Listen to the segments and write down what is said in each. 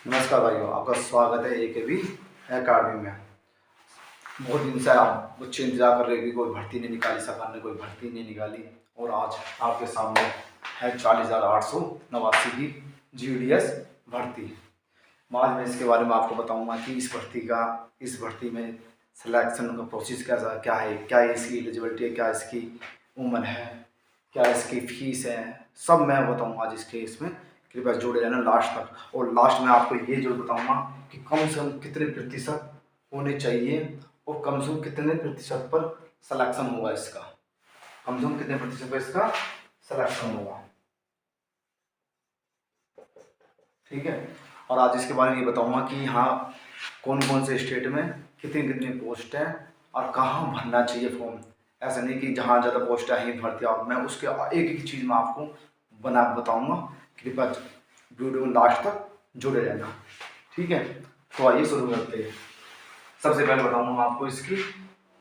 नमस्कार भाइयों, आपका स्वागत है AKB अकाडमी में। बहुत दिन से आप बच्चे इंतजार कर रहे हैं कि कोई भर्ती नहीं निकाली, सरकार ने कोई भर्ती नहीं निकाली, और आज आपके सामने है 40,889 की GDS भर्ती। आज मैं इसके बारे में आपको बताऊंगा कि इस भर्ती में सिलेक्शन का प्रोसेस क्या है, क्या इसकी एलिजिबिलिटी है, क्या इसकी उम्र है, क्या इसकी फीस है, सब मैं बताऊंगा आज इसके इसमें। कृपया जुड़े रहना लास्ट तक। और लास्ट में आपको ये जरूर बताऊंगा कि कम से कम कितने प्रतिशत होने चाहिए और कम से कम कितने प्रतिशत पर सिलेक्शन होगा इसका, कम से कम कितने प्रतिशत पर इसका सिलेक्शन होगा। ठीक है। और आज इसके बारे में ये बताऊंगा कि यहाँ कौन कौन से स्टेट में कितनी कितनी पोस्ट है और कहाँ भरना चाहिए फॉर्म। ऐसा नहीं कि जहाँ ज़्यादा पोस्ट है ही भर्ती, और मैं उसके एक एक चीज़ में आपको बताऊंगा। कृपया वीडियो लास्ट तक जुड़े रहना। ठीक है, तो आइए शुरू करते हैं। सबसे पहले बताऊंगा आपको इसकी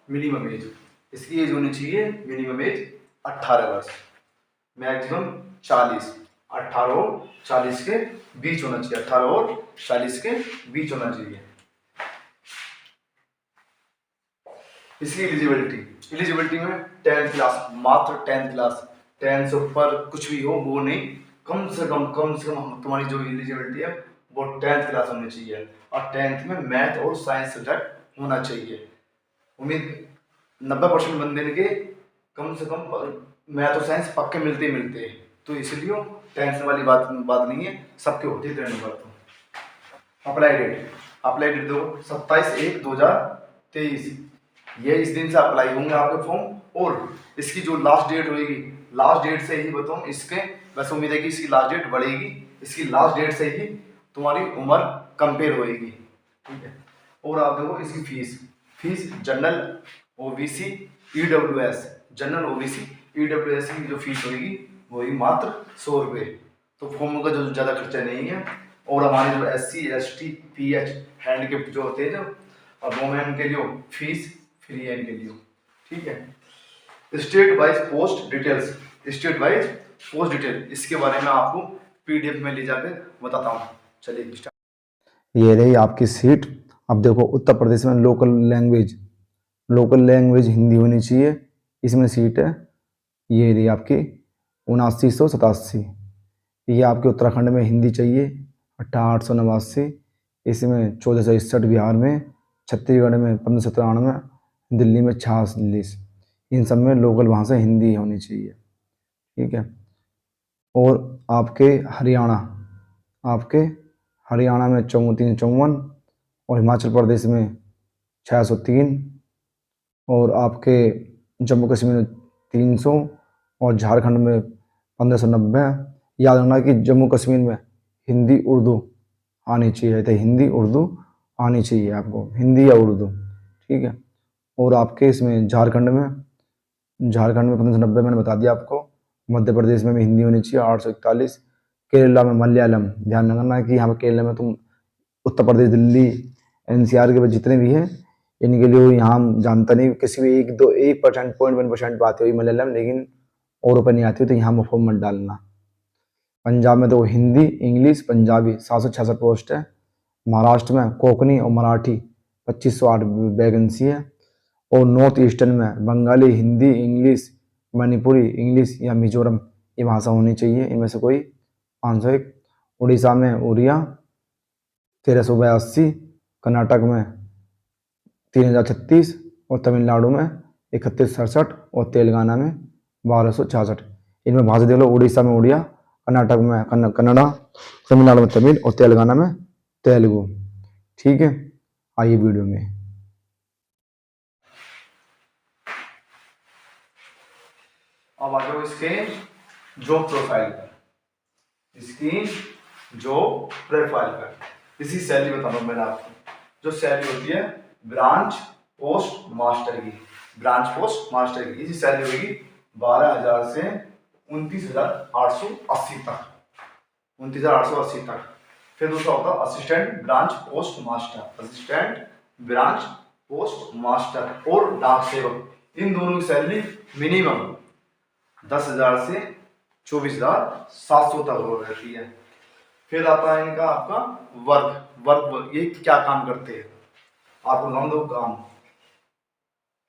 मिनिमम एज। इसकी एज होनी चाहिए मिनिमम एज 18 वर्ष, मैक्सिमम 40। 18 और 40 के बीच होना चाहिए, 18 और 40 के बीच होना चाहिए। इसकी एलिजिबिलिटी में 10th क्लास, मात्र 10th क्लास, 10 से ऊपर कुछ भी हो वो नहीं, कम से कम तुम्हारी जो एलिजिबिलिटी है वो 10th क्लास होनी चाहिए, और 10th में मैथ और साइंस सब्जेक्ट होना चाहिए। उम्मीद 90% बंदे के कम से कम मैथ और साइंस पक्के मिलते हैं, तो इसलिए टेंशन वाली बात नहीं है, सबके होती है। तो अप्लाई डेट दो 27/1/2023। ये इस दिन से अप्लाई होंगे आपके फॉर्म, और इसकी जो लास्ट डेट होगी, लास्ट डेट से ही बताऊँ इसके, वैसे उम्मीद है कि इसकी लास्ट डेट बढ़ेगी, इसकी लास्ट डेट से ही तुम्हारी उम्र कंपेयर होएगी। ठीक है। और आप देखो इसकी fees general OBC EWS, general OBC EWS की जो फीस होगी वही मात्र 100 रुपये। तो फॉर्म का जो ज़्यादा खर्चा नहीं है। और हमारे जो SC ST PH हैंडीकेप्ट जो होते हैं जो, और वोमेन के लिए फीस फ्री है इनके लिए। ठीक है। स्टेट वाइज पोस्ट डिटेल, इसके बारे में आपको PDF में ले जाकर बताता हूँ। चलिए, ये रही आपकी सीट। अब देखो, उत्तर प्रदेश में लोकल लैंग्वेज हिंदी होनी चाहिए, इसमें सीट है। ये रही आपकी 7987। ये आपके उत्तराखंड में हिंदी चाहिए 6889, इसमें 1461 बिहार में, छत्तीसगढ़ में 1597, दिल्ली में 46। इन सब में लोकल भाषा हिंदी होनी चाहिए। ठीक है। और आपके हरियाणा में 354, और हिमाचल प्रदेश में 603, और आपके जम्मू कश्मीर में 300, और झारखंड में 1590। याद रखना कि जम्मू कश्मीर में हिंदी उर्दू आनी चाहिए, तो हिंदी उर्दू आनी चाहिए आपको, हिंदी या उर्दू। ठीक है। और आपके इसमें झारखंड में 1590 मैंने बता दिया आपको। मध्य प्रदेश में भी हिंदी होनी चाहिए 841। केरला में मलयालम, ध्यान रखना कि यहाँ पर केरला में तुम उत्तर प्रदेश, दिल्ली, NCR के जितने भी हैं इनके लिए यहाँ हम जानता नहीं, किसी भी 1% 0.1% आती हुई मलयालम, लेकिन और ऊपर नहीं आती हो तो यहाँ फॉर्म मत डालना। पंजाब में तो हिंदी इंग्लिश पंजाबी 766 पोस्ट है। महाराष्ट्र में कोंकणी और मराठी 2508 वैकेंसी है। और नॉर्थ ईस्टर्न में बंगाली, हिंदी, इंग्लिश, मणिपुरी इंग्लिश या मिजोरम ये भाषा होनी चाहिए, इनमें से कोई आंसर एक। उड़ीसा में उड़िया 1382, कर्नाटक में 3036, और तमिलनाडु में 3167, और तेलंगाना में 1266। इनमें भाषा देख लो, उड़ीसा में उड़िया, कर्नाटक में कन्नड़ा, तमिलनाडु में तमिल, और तेलंगाना में तेलुगु। ठीक है। आइए वीडियो में। अब आ जाओ इसके जॉब प्रोफाइल पर, इसी सैलरी बता रहा हूँ मैंने आपको। जो सैलरी होती है ब्रांच पोस्ट मास्टर की, इसी सैलरी होगी 12,000 से 29,880 तक, 29,880 तक। फिर दूसरा होता है असिस्टेंट ब्रांच पोस्ट मास्टर और डाक सेवक। इन दोनों की सैलरी मिनिमम 10,000 से 24,700 तक हो रहती है। फिर आता है इनका आपका वर्क, ये क्या काम करते हैं आपको नाम दो काम।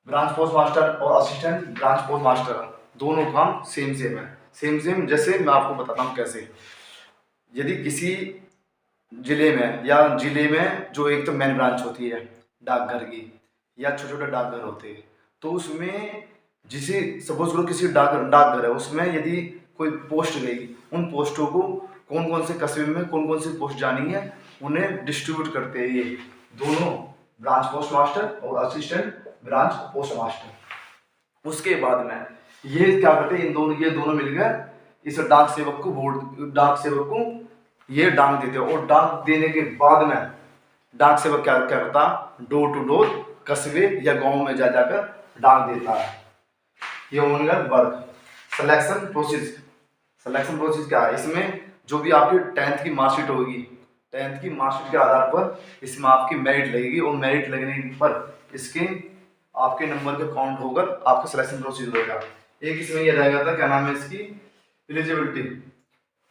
ब्रांच पोस्ट मास्टर और असिस्टेंट ब्रांच पोस्ट मास्टर दोनों काम सेम है, सेम जैसे मैं आपको बताता हूँ कैसे। यदि किसी जिले में जो एक तो मेन ब्रांच होती है डाकघर की या छोटे छोटे डाकघर होते हैं, तो उसमें जिसे सपोज करो किसी डाकघर है, उसमें यदि कोई पोस्ट गई, उन पोस्टों को कौन कौन से कस्बे में कौन कौन सी पोस्ट जानी है उन्हें डिस्ट्रीब्यूट करते हैं ये दोनों, ब्रांच पोस्ट मास्टर और असिस्टेंट ब्रांच पोस्ट मास्टर। उसके बाद में ये क्या करते हैं, ये दोनों मिलकर इस डाक सेवक को ये डाक देते हैं। और डाक देने के बाद में डाक सेवक क्या करता, डोर टू डोर कस्बे या गांव में जाकर डाक देता है। ये उनका वर्क। सिलेक्शन प्रोसेस क्या है, इसमें जो भी आपकी 10th की मार्कशीट होगी, 10th की मार्कशीट के आधार पर इसमें आपकी मेरिट लगेगी और मेरिट लगने पर इसके आपके नंबर के काउंट होकर आपका सिलेक्शन प्रोसीजर होगा। एक इसमें यह रहेगा था, क्या नाम है इसकी, एलिजिबिलिटी।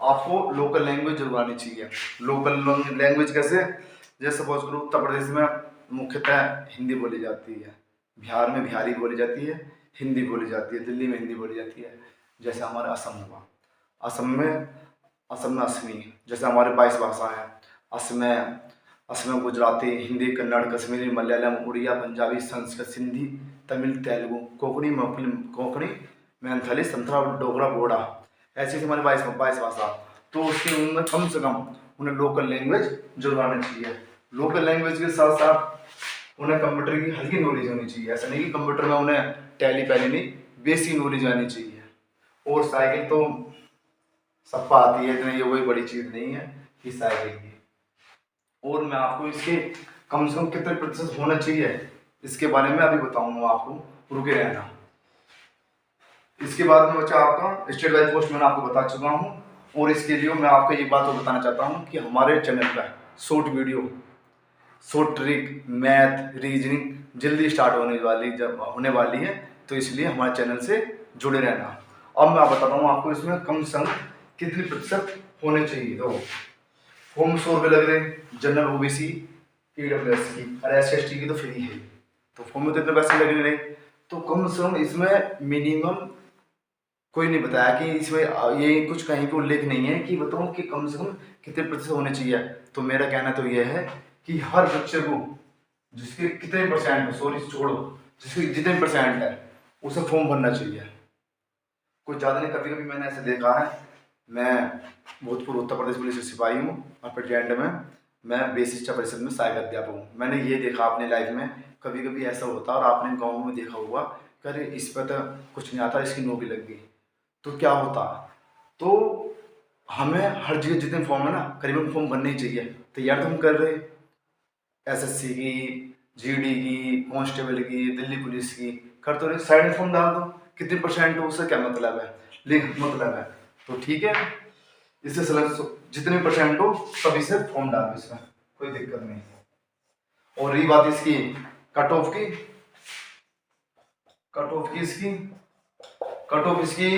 आपको लोकल लैंग्वेज जरूर आनी चाहिए। लोकल लैंग्वेज कैसे, जैसे सपोज करो उत्तर प्रदेश में मुख्यतः हिंदी बोली जाती है, बिहार में बिहारी बोली जाती है, हिंदी बोली जाती है, दिल्ली में हिंदी बोली जाती है। जैसे हमारा असम हुआ, असम में असमी, जैसे हमारे 22 भाषा हैं, असम गुजराती, हिंदी, कन्नड़, कश्मीरी, मलयालम, उड़िया, पंजाबी, संस्कृत, सिंधी, तमिल, तेलुगु, कोंकणी, मैथिली, संथाल, डोगरा, बोडा, ऐसी हमारे 22 भाषा। तो उसके उनमें कम से कम उन्हें लोकल लैंग्वेज जरूर आनी चाहिए। लोकल लैंग्वेज के साथ साथ उन्हें कंप्यूटर की हल्की नॉलेज होनी चाहिए। ऐसा नहीं कि कंप्यूटर में उन्हें टैली पहले नहीं, बेसिक नॉलेज आनी चाहिए। और साइकिल तो सबका आती है, इतनी ये कोई बड़ी चीज़ नहीं है कि साइकिल की। और मैं आपको इसके कम से कम कितने प्रतिशत होना चाहिए इसके बारे में अभी बताऊंगा आपको, रुके रहना। इसके बाद में बच्चा आपका स्टेट वाइज पोस्ट मैंने आपको बता चुका हूँ। और इसके लिए मैं आपको एक बात और बताना चाहता हूँ कि हमारे चैनल पर short video, short trick, math, reasoning जल्दी स्टार्ट होने वाली है, तो इसलिए हमारे चैनल से जुड़े रहना। अब मैं बताता हूँ आपको इसमें कम से कम कितने प्रतिशत होने चाहिए। तो फॉर्म 100 रुपये लग रहे, जनरल OBC EWS की, और SC/ST की तो फ्री है, तो फॉर्म में तो इतने पैसे लग रहे। तो कम से कम इसमें मिनिमम कोई नहीं बताया कि इसमें ये कुछ कहीं पे उल्लेख नहीं है कि बताऊँ कि कम से कम कितने प्रतिशत होने चाहिए। तो मेरा कहना तो यह है कि हर बच्चे को जिसके कितने परसेंट, सॉरी छोड़ो, जिसके जितने परसेंट है उसे फॉर्म भरना चाहिए। कुछ ज़्यादा नहीं, कभी कभी मैंने ऐसे देखा है, मैं भूतपूर्व उत्तर प्रदेश पुलिस सिपाही हूँ और प्रेजेंट में मैं बेसिक शिक्षा परिषद में सहायक अध्यापक हूँ। मैंने ये देखा अपने लाइफ में, कभी कभी ऐसा होता और आपने गाँव में देखा होगा, अरे इस पर तो कुछ नहीं आता, इसकी नौकरी लग गई, तो क्या होता। तो हमें हर जगह जितने फॉर्म है ना, करीबन फॉर्म भरने ही चाहिए। तैयार तो हम कर रहे, SSC की, GD की, कांस्टेबल की, दिल्ली पुलिस की कर तो रहे, साइड में फॉर्म डाल दो, कितने परसेंट हो उससे क्या मतलब है, लिख मतलब है। तो ठीक है, इससे जितने परसेंट हो सभी से फॉर्म डाल दो, इसमें कोई दिक्कत नहीं। और रही बात इसकी कट ऑफ इसकी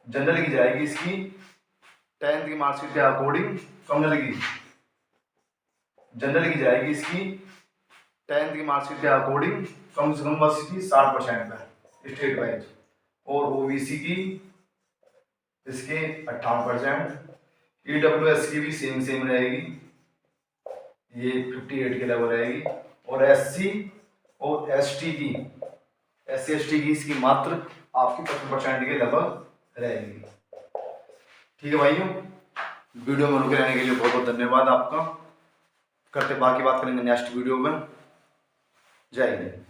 जनरल की जाएगी, इसकी 10th की मार्कशीट के अकॉर्डिंग कम लगेगी। जनरल की जाएगी इसकी 10th की मार्कशीट के अकॉर्डिंग कम से कम बस इसकी 60% है स्टेट वाइज। और OBC की इसके 58%, EWS की भी सेम रहेगी, ये 58 के लेवल रहेगी। और SC और ST की इसकी मात्र आपकी 50% के लगभग रहेगी। ठीक है भाइयों, वीडियो में रुके रहने के लिए बहुत बहुत धन्यवाद आपका। करते बाकी बात करेंगे नेक्स्ट वीडियो में। जय हिंद।